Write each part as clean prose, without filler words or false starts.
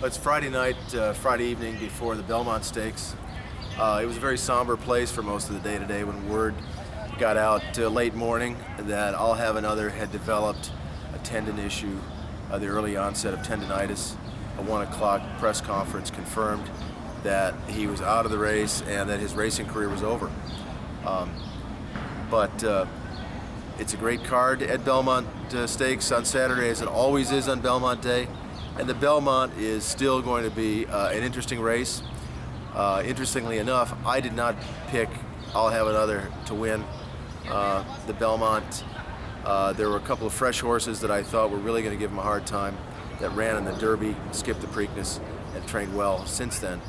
It's Friday night, Friday evening before the Belmont Stakes. It was a very somber place for most of the day today when word got out late morning that I'll Have Another had developed a tendon issue, the early onset of tendonitis. A 1 o'clock press conference confirmed that he was out of the race and that his racing career was over. But it's a great card at Belmont Stakes on Saturday, as it always is on Belmont Day. And the Belmont is still going to be an interesting race. Interestingly enough, I did not pick I'll Have Another to win the Belmont. There were a couple of fresh horses that I thought were really going to give him a hard time that ran in the Derby, skipped the Preakness, and trained well since then.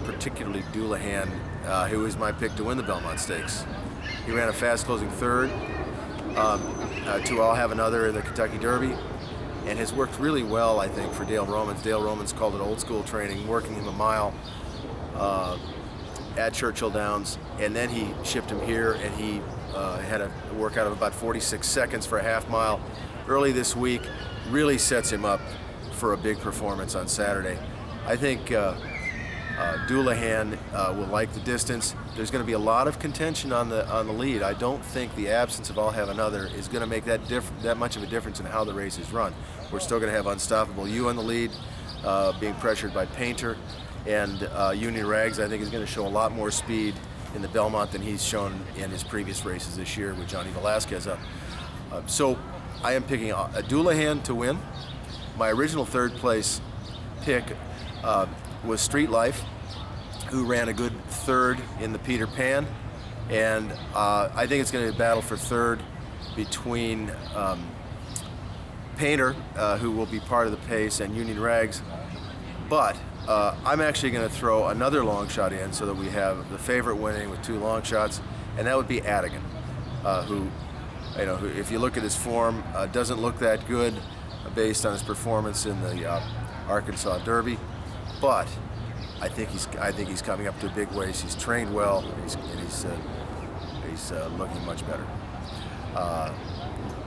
Particularly Doulahan, who is my pick to win the Belmont Stakes. He ran a fast closing third to I'll Have Another in the Kentucky Derby, and has worked really well, I think, for Dale Romans. Dale Romans called it old school training, working him a mile at Churchill Downs, and then he shipped him here, and he had a workout of about 46 seconds for a half mile early this week. Really sets him up for a big performance on Saturday. I think Doulahan will like the distance. There's going to be a lot of contention on the lead. I don't think the absence of I'll Have Another is going to make that much of a difference in how the race is run. We're still going to have Unstoppable You on the lead, being pressured by Painter, and Union Rags, I think, is going to show a lot more speed in the Belmont than he's shown in his previous races this year with Johnny Velasquez up. So I am picking a Doulahan to win. My original third place pick was Street Life, who ran a good third in the Peter Pan, and I think it's going to be a battle for third between Painter, who will be part of the pace, and Union Rags. But I'm actually going to throw another long shot in so that we have the favorite winning with two long shots, and that would be Adigan, who, if you look at his form, doesn't look that good based on his performance in the Arkansas Derby, but I think he's coming up to a big race. He's trained well, and he's looking much better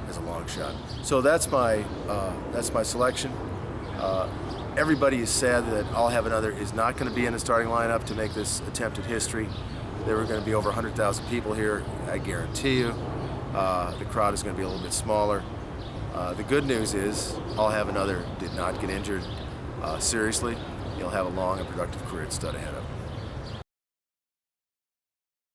as a long shot. So that's my selection. Everybody is sad that I'll Have Another is not going to be in the starting lineup to make this attempt at history. There were going to be over 100,000 people here, I guarantee you. The crowd is going to be a little bit smaller. The good news is I'll Have Another did not get injured seriously. He'll have a long and productive career at stud ahead of him.